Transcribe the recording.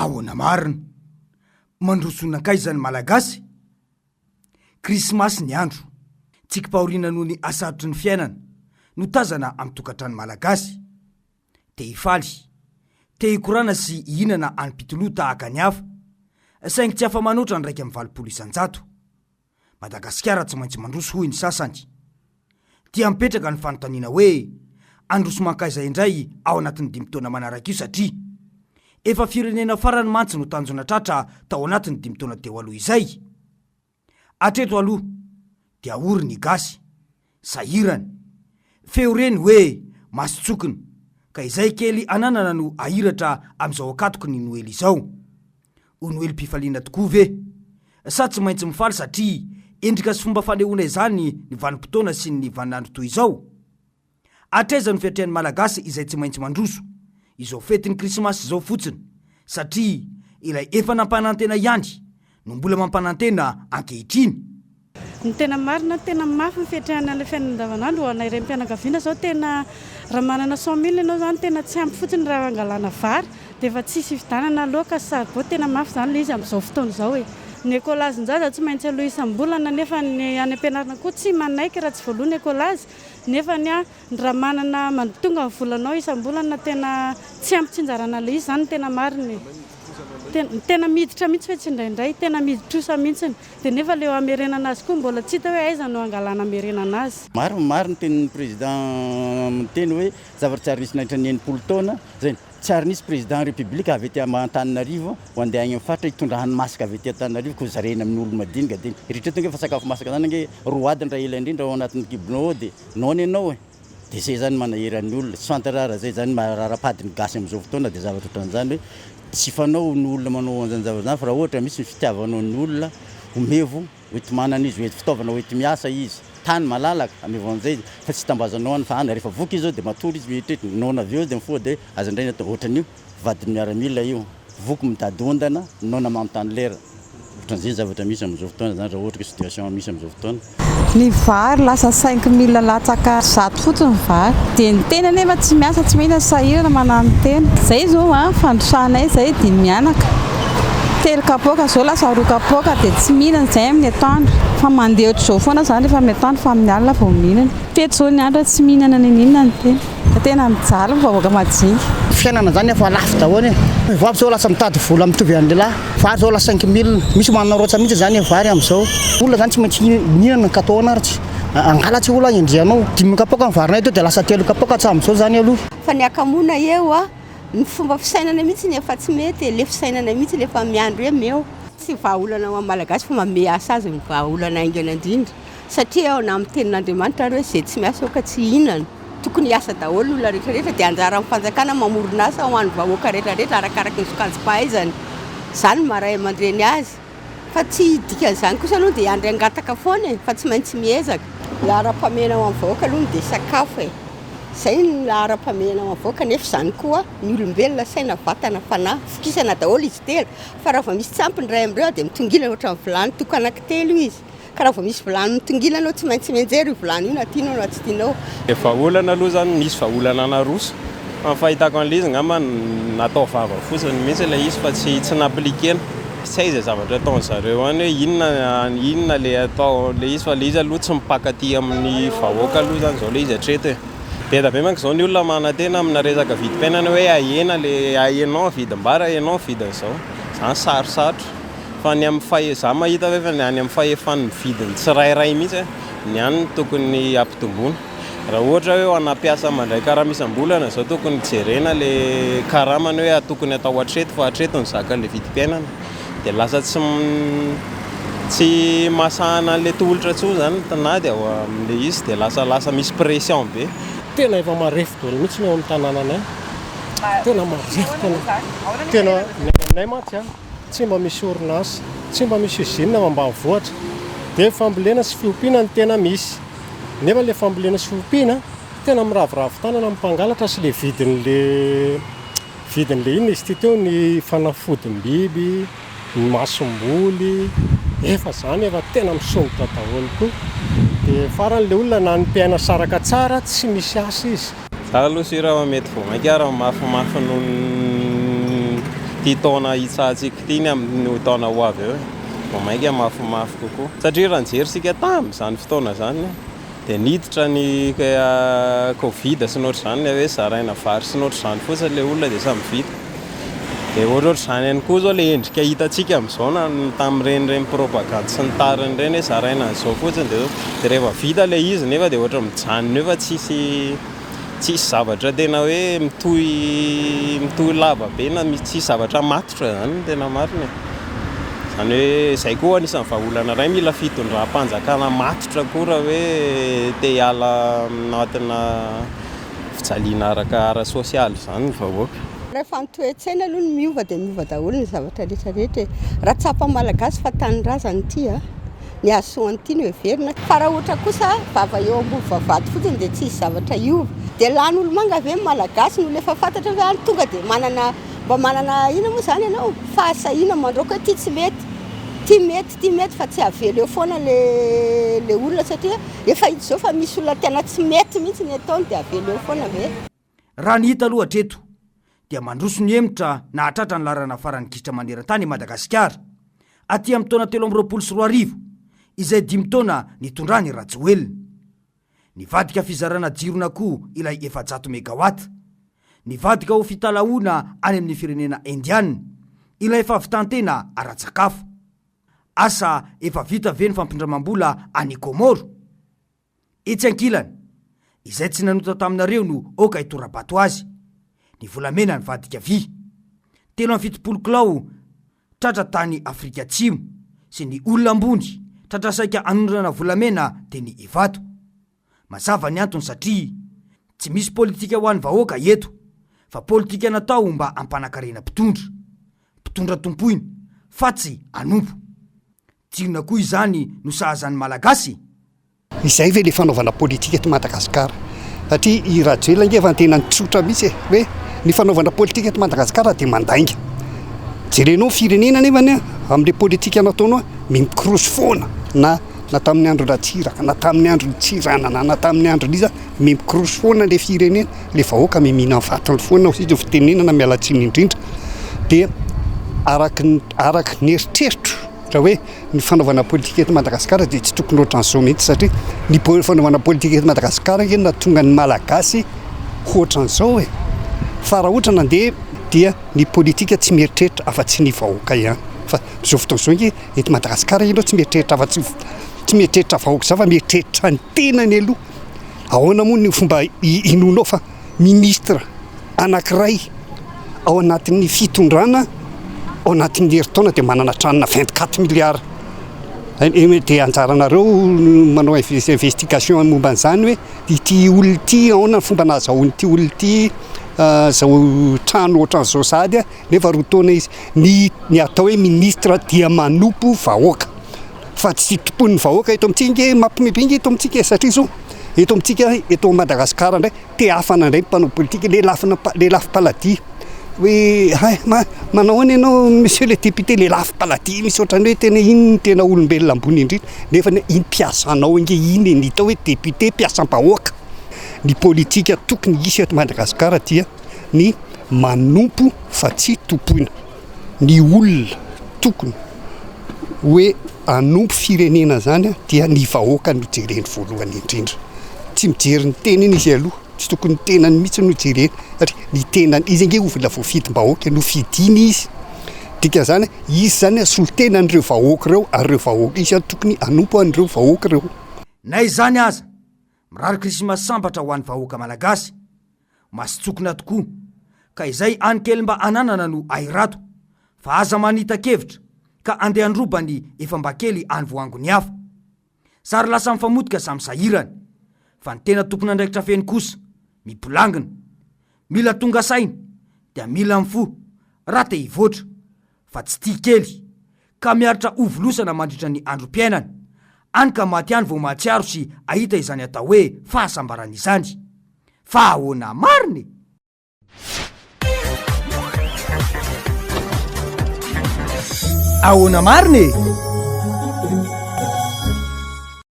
Ahoana Marina mandrosonankay zany malagasy. Krismasy ny andro, tsikam-pahoriana noho ny asarotry ny fiainana no tazana amin'ny tokantrano malagasy. Te hifaly, te hikorana sy hihinana any-pitoloha tahaka ny hafa, saingy tsy afa-manoatra ny raika amin'ny 20 isan-jato. Madagasikara tsy maintsy mandroso hoy ny sasany. Tia mipetraka ny fanontaniana hoe androso mankaiza indray ao anatin'ny 5 taona manaraka io satria efa firenena farany mantsy no tanjona tratra tao anatin'ny 5 taona teo aloha izay. Atreto aloha dia ory ny gasy, sahirany, feo reny hoe masotsokiny, ka izay kely ananana no ahiratra amin'izao akatoky ny Noely izao. Ho Noely-pifaliana tokoa ve? Sa tsy maintsy mifaly satria endrika sy fomba fanehoana izany ny vanim-potoana sy ny vaninandro toy izao. Atreza ny fiatrehan'ny malagasy izay tsy maintsy mandroso izao fetin'ny krismasy izao fotsiny, satria ilay efa nampanantena ihany no mbola mampanantena ankehitriny. Ny tena marina, tena mafy ny fiatrehana ny fiainana andavanandro ho anay renim-pianakaviana zao. Tena raha manana 100 000 ianao zany tena tsy ampy fotsiny raha angalana vary dia efa tsisy fividanana loaka saribao. Tena mafy zany ilay izy amin'izao fotoana izao e. Ny ekôlazinjaza tsy maintsy aloha isam-bolana, nefa ny any am-pianarana koa tsy manaiky raha tsy voaloany ekôlazy. Nefa ny raha manana mantonga ny volanao isam-bolana tena tsy ampy tsinjarana ilay izy zany tena marina. Tena miditra mihitsy fa tsy indraindray, tena miditra mihitsy. Dia nefa ilay hamerenana azy koa mbola tsy hita hoe aiza no angalana hamerenana azy. Marina tenin'ny président miteny hoe zavatra tsy ary nisy nahitra ny 80 taona zay tsy ary nisy président république avy ety Antananarivo ho andeha any amin'ny faritra hitondra hani-masaka avy ety Antananarivo ko zarena amin'ny olo madinika dia eritrereto fa sakafo masaka zany ange roa adiny raha ela indrindra ao anatin'ny kibonao dia nony ianao dia zay zany manaheran'ny olona sy fantarara zay zany mararapadiny gasy amin'izao fotoana dia zavatra ohatran'izany hoe tsy fanao ny olona manao an'izany zavatra zany fa raha ohatra misy ny fitiavanao ny olona omevo hoety manana izy hoety fitaovana hoety miasa izy tany malalaka amevo an'izay fa tsy tambazanao any fa any rehefa voky izy zao dia matory izy mieritreritra nona avy eo dia mifoha dia aza indray natao ohatran'io vadiny miaramila io voky mitady ondana nona manontany lera ohatran'izay zavatra misy amin'izao fotoana zany raha ohatra que situation misy amin'izao fotoana. Ny vary lasa 5 000 latsaka 100 fotsiny ny vary dia ny tena nefa tsy miasa tsy mihina sahirana manano tena zay zao fandrosanay zay dia mianaka 3 kapoaka zao lasa 2 kapoaka dia tsy mihinana zay amin'ny atoandro fa mandeha ohatr'izao foana zany rehefa amin'ny atoandro fa amin'ny alina vao mihinana. Feto zao ny andro tsy mihinana ny inona ny tena mijaly vahoaka majinika. Fiainana zany efa lafo daholo e. Vavy zao lasa mitady vola mitovy amin'ny lehilahy. Vary zao lasa 5 000, misy manana roatsa mihitsy zany vary amin'izao. Olona zany tsy maintsy mihinana katao anazy. Angalatsy olona endrianao 5 kapoaka ny varinay dia lasa 3 kapoaka hatram'izao zany aloha. Fa ny akamona eo ny fomba fisainana mihitsy ny efa tsy mety, le fisainana mihitsy le efa miandro meo. Tsy vahaolana ho malagasy fa manome asa azy ny vahaolana aingana indrindra satria ao na amin'ny tenin'Andriamanitra hoe zay tsy miasa ka tsy hihinana. Tokony hiasa daholo olona rehetrarehetra dia anjara amin'ny fanjakana mamorona asa ho an'ny vahoaka rehetrarehetra arakaraka ny sokaji-pahaizany. Zany maray aman-dreny azy fa tsy dikan'izany kosa aloha dia andry angataka foana fa tsy maintsy miezaka. Lahara-pamena ho an'ny vahoaka aloha dia sakafo zay ny lahara-pamena ho an'ny vahoaka nefa izany koa ny olombelona saina vatana fanahy fokisana daholo izy telo fa raha vao misy tsampiny ray amin'ireo dia mitongilana ohatra ny vilany toko anankitelo izy. Ka raha vao misy vilany mitongilana tsy maintsy mianjera io vilany io na tianao na tsy tianao. Efa olana aloha zany misy vahaolana naroso. Fa fahitako an'ilay izy ngamba natao vava fotsiny mihitsy ilay izy fa tsy naaplikena. Tsy hay izay zavatra ataony zareo any hoe inona le atao le izy fa le izy aloha tsy mipankatỳ amin'ny vahoaka aloha zany zao le izy hatreto e. Beda be manko zao ny olona manantena amina resaka vidim-piainana hoe ahena le ahenao vidim-bara ahenao vidin'izao. Zany sarosarotra. Fa ny amin'ny za mahita hoe fa ny any amin'ny fahefan'ny vidiny tsirairay mihitsy ny any tokony ampitomboina. Raha ohatra hoe anapiasa mandray karaha isam-bolana zao tokony jerena le karamany hoe tokony atao hatreto fa hatreto ny zakan'le vidim-piainana dia lasa tsy masahana an'ilay tolotra tsoa zany na dia amin'ilay izy dia lasa misy pression be. Tena efa marefo daholo mihitsy ny ao amin'ny tanànanay. Tena marefo tena aminay mantsy tsy mba misy orinasa, tsy mba misy usine ambanivohitra dia fambolena sy fiompiana ny tena misy. Nefa ilay fambolena sy fiompiana tena miravoravo tanana amin'ny mpangalatra sy ilay vidin'ilay inona izy teo ny fanafodin-biby, ny masomboly, efa zany efa tena misongotra daholo koa. Dia faran'ilay olona na ny mpiaina saraka tsara tsy misy asa izy. Za aloha sy raha mety vao mainka raha mafimafy noho ty taona hitsahantsika ty iny amin'ny taona ho avy eo maika mafimafy kokoa satria raha nijerysika tam'izany fotoana zany dia niditra ny covid sy noatra zany hoe zaraina vary sy noatra zany fotsiny le olona dia samy vita dia ohatroatra zany ihany koa zao le endrika hitantsika amin'izao na tamin'irenireny propagande sy ny tariny ireny hoe zaraina an'izao fotsiny dia rehefa vita le izy nefa dia ohatra mijanona eo fa tsisy zavatra tena hoe mitohy lava be na tsisy zavatra matotra zany tena marina zany hoe izay koa anisan'ny vahaolana iray mila fitondram-panjakana matotra koa raha hoe te hiala anatina fijaliana araka ara sosialy zany ny vahoaka rehefa mitoetsaina aloha ny miova dia miova daholo ny zavatra rehetrarehetra raha tsapa malagasy fa tanindrazany ity ny ahasoany ity ny heverina fa raha ohatra kosa vava eo ambony vavady fotsiny dia tsisy zavatra iova dia lan'olo manga ve malagasy no lefa fantatra hoe any tonga dia mba manana ina moa zany ianao fahasahina mandroaka ty tsy mety ty mety fa tsy avelo eo foana le olona satria efa hita zao fa misy olona tena tsy mety mihitsy ny ataony dia avelo eo foana ve raha ny hita aloha hatreto dia mandroso ny emitra na hatratra ny larana farany gitra maneran-tany Madagasikara aty amin'ny taona 2024 izay 5 taona nitondrany Rajoelina nivadika fizarana jirona koa ilay 700 megawata nivadika ho fitalaona any amin'ny firenena indiana ilay favitantena ara-tsakafo asa efa vita ve ny fampindramam-bola any Komoro etsy ankilany izay tsy nanota taminareo no oka itorabato azy ny volamena ny vadika vy 770 kilao tratra tany Afrika Atsimo sy ny olona ambony tratra saika anondrana volamena dia ny ivato mazava ny antony satria tsy misy politika ho an'ny vahoaka eto fa politika natao mba ampanakarena mpitondra tompoiny fa tsy anompo tsinona koa izany no sahazany malagasy izay ve le fanaovana politika eto Madagasikara satria i Rajoelina nge efa tena nitsotra mihitsy hoe ny fanaovana politika eto Madagasikara dia mandainga jerenao firenena nefany amin'le politika nataonao mimikroso foana na tamin'ny andro Ratsiraka na tamin'ny andro Tsiranana na tamin'ny andro liza mimikroso foana le firenena le vahoaka mimina fatony foana osy fitenenana mialatsiny indrindra dia araky ny eritreritro raha hoe ny fanaovana politika eto Madagasikara dia tsy tokony ohatran'izao mihitsy satria ny fanaovana politika eto Madagasikara nge natonga ny malagasy ohatran'izao hoe fa raha ohatra nandeha dia ny politika tsy mieritreritra afa-tsy ny vahoaka ihany fa zao fotoan'izao nge eto Madagasikara ianao tsy mieritreritra afa-tsy mieritreritra vahoaka zao fa mieritreritra ny tenany aloha ahoana moa ny fomba inonao fa ministra anankiray ao anatin'ny fitondrana ao anatin'ny herintaona dia manana tranona 24 milliards dia anjaranareo manao investigation momba an'izany hoe ity olona ity ahoana ny fomba nahazahoany ity olona ity zao trano ohatran'izao sady nefa roa taona izy ny atao hoe ministra dia manompo vahoaka fa tsy tompon'ny vahoaka eto amintsika nge mampimepinga eto amintsika satria zao eto amintsika eto Madagasikara ndray te hafana ndray mpanao politika le lafy paladi hoe manao any ianao monsieur le député le lafy paladi misy ohatrany hoe tena iny tena olombelona ambony indrindra nefa iny piasanao nge iny ny tao hoe député piasam-bahoaka ny politika tokony hisy eto Madagasikara dia ny manompo fa tsy tompoina ny olona tokony hoe anompo firenena zany dia ny vahoaka no jereny voalohany indrindra tsy mijery ny tena iny izy aloha tsy tokony tenany mihitsy no jereny satria ny tenany izy nge ovila voafidim-bahoaka no fidiny izy dika zany izy zany solotena an'ireo vahoaka ireo ary ireo vahoaka izy tokony anompo an'ireo vahoaka ireo nay zany aza mirary krismasy sambatra ho an'ny vahoaka malagasy masitsokona tokoa ka izay any kely mba ananana no airato fa aza manita-kevitra ka andeha androbany efa mba kely any voangony hafa sary lasa mifamotika samy sahirany fa ny tena tompony andraikitra feny kosa mipolangina mila tonga saina dia mila mifo raha te hivoatra fa tsy tia kely ka miaritra ovolosana mandritra ny androm-piainany any ka maty any vao mahatsiaro sy ahita izany atao hoe fahasambarana izany fa ahoana mariny ahoana mariny